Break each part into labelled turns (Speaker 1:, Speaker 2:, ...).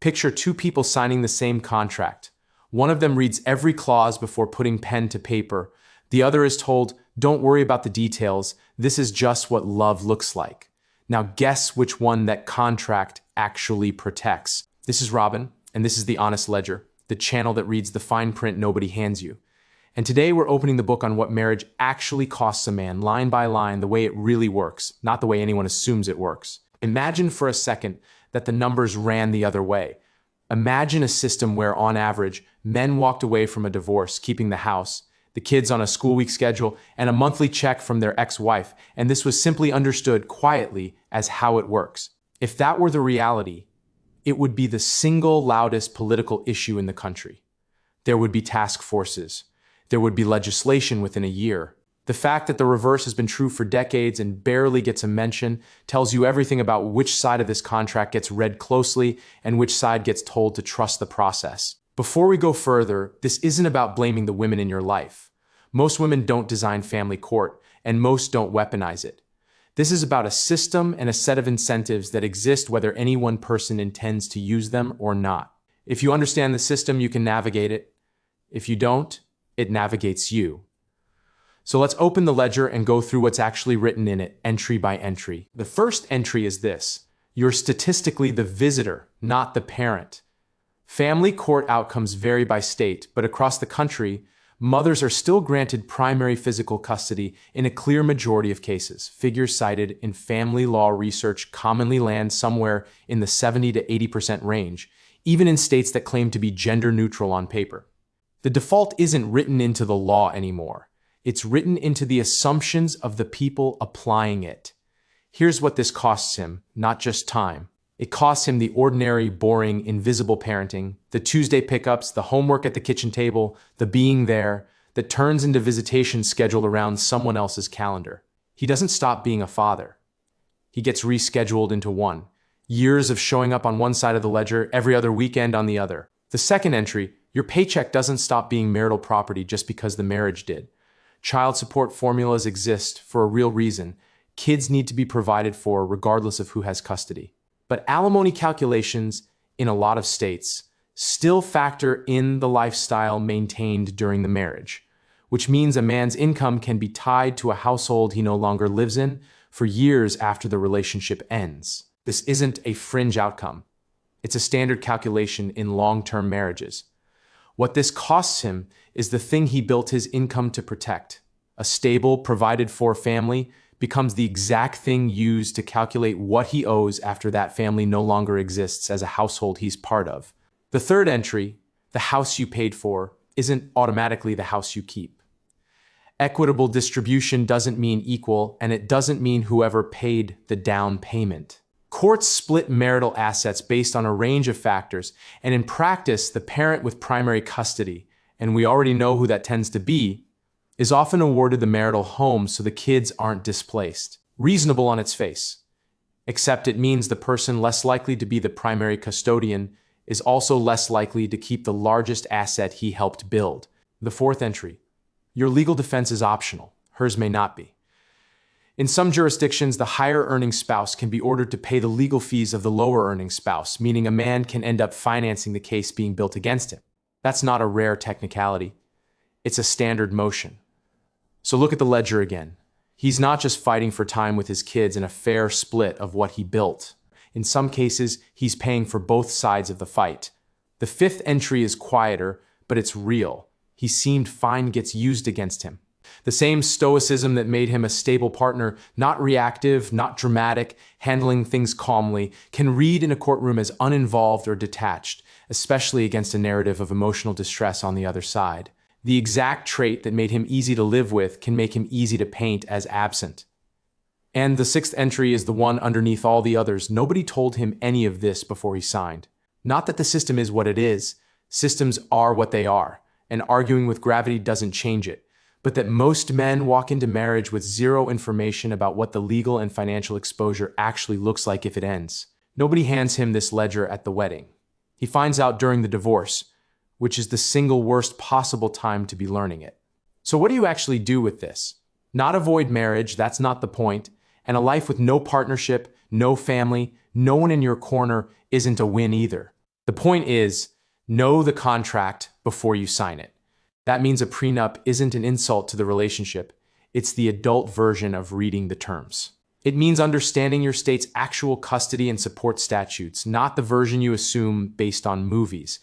Speaker 1: Picture two people signing the same contract. One of them reads every clause before putting pen to paper. The other is told, "Don't worry about the details. This is just what love looks like." Now guess which one that contract actually protects. This is Robbin, and this is The Honest Ledger, the channel that reads the fine print nobody hands you. And today we're opening the book on what marriage actually costs a man, line by line, the way it really works, not the way anyone assumes it works. Imagine for a second that the numbers ran the other way. Imagine a system where, on average, men walked away from a divorce, keeping the house, the kids on a school week schedule, and a monthly check from their ex-wife, and this was simply understood quietly as how it works. If that were the reality, it would be the single loudest political issue in the country. There would be task forces. There would be legislation within a year. The fact that the reverse has been true for decades and barely gets a mention tells you everything about which side of this contract gets read closely and which side gets told to trust the process. Before we go further, this isn't about blaming the women in your life. Most women don't design family court, and most don't weaponize it. This is about a system and a set of incentives that exist whether any one person intends to use them or not. If you understand the system, you can navigate it. If you don't, it navigates you. So let's open the ledger and go through what's actually written in it, entry by entry. The first entry is this: you're statistically the visitor, not the parent. Family court outcomes vary by state, but across the country, mothers are still granted primary physical custody in a clear majority of cases. Figures cited in family law research commonly land somewhere in the 70 to 80% range, even in states that claim to be gender neutral on paper. The default isn't written into the law anymore. It's written into the assumptions of the people applying it. Here's what this costs him, not just time. It costs him the ordinary, boring, invisible parenting, the Tuesday pickups, the homework at the kitchen table, the being there, that turns into visitation scheduled around someone else's calendar. He doesn't stop being a father. He gets rescheduled into one. Years of showing up on one side of the ledger, every other weekend on the other. The second entry, your paycheck doesn't stop being marital property just because the marriage did. Child support formulas exist for a real reason. Kids need to be provided for regardless of who has custody. But alimony calculations in a lot of states still factor in the lifestyle maintained during the marriage, which means a man's income can be tied to a household he no longer lives in for years after the relationship ends. This isn't a fringe outcome. It's a standard calculation in long-term marriages. What this costs him is the thing he built his income to protect. A stable, provided-for family becomes the exact thing used to calculate what he owes after that family no longer exists as a household he's part of. The third entry, the house you paid for, isn't automatically the house you keep. Equitable distribution doesn't mean equal, and it doesn't mean whoever paid the down payment. Courts split marital assets based on a range of factors, and in practice, the parent with primary custody, and we already know who that tends to be, is often awarded the marital home so the kids aren't displaced. Reasonable on its face. Except it means the person less likely to be the primary custodian is also less likely to keep the largest asset he helped build. The fourth entry. Your legal defense is optional. Hers may not be. In some jurisdictions, the higher-earning spouse can be ordered to pay the legal fees of the lower-earning spouse, meaning a man can end up financing the case being built against him. That's not a rare technicality. It's a standard motion. So look at the ledger again. He's not just fighting for time with his kids and a fair split of what he built. In some cases, he's paying for both sides of the fight. The fifth entry is quieter, but it's real. He seemed fine gets used against him. The same stoicism that made him a stable partner, not reactive, not dramatic, handling things calmly, can read in a courtroom as uninvolved or detached, especially against a narrative of emotional distress on the other side. The exact trait that made him easy to live with can make him easy to paint as absent. And the sixth entry is the one underneath all the others. Nobody told him any of this before he signed. Not that the system is what it is. Systems are what they are, and arguing with gravity doesn't change it. But that most men walk into marriage with zero information about what the legal and financial exposure actually looks like if it ends. Nobody hands him this ledger at the wedding. He finds out during the divorce, which is the single worst possible time to be learning it. So what do you actually do with this? Not avoid marriage, that's not the point, and a life with no partnership, no family, no one in your corner isn't a win either. The point is, know the contract before you sign it. That means a prenup isn't an insult to the relationship. It's the adult version of reading the terms. It means understanding your state's actual custody and support statutes, not the version you assume based on movies.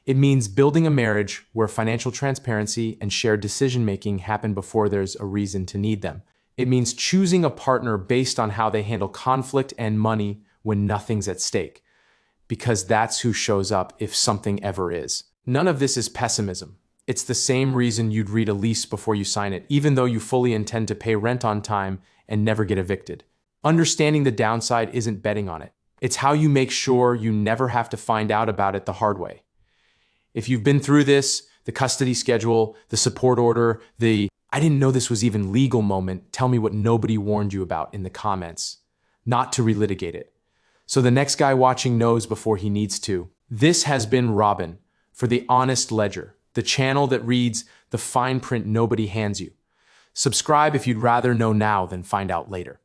Speaker 1: It means building a marriage where financial transparency and shared decision-making happen before there's a reason to need them. It means choosing a partner based on how they handle conflict and money when nothing's at stake, because that's who shows up if something ever is. None of this is pessimism. It's the same reason you'd read a lease before you sign it, even though you fully intend to pay rent on time and never get evicted. Understanding the downside isn't betting on it. It's how you make sure you never have to find out about it the hard way. If you've been through this, the custody schedule, the support order, the "I didn't know this was even legal" moment, tell me what nobody warned you about in the comments, not to relitigate it, so the next guy watching knows before he needs to. This has been Robbin for The Honest Ledger, the channel that reads the fine print nobody hands you. Subscribe if you'd rather know now than find out later.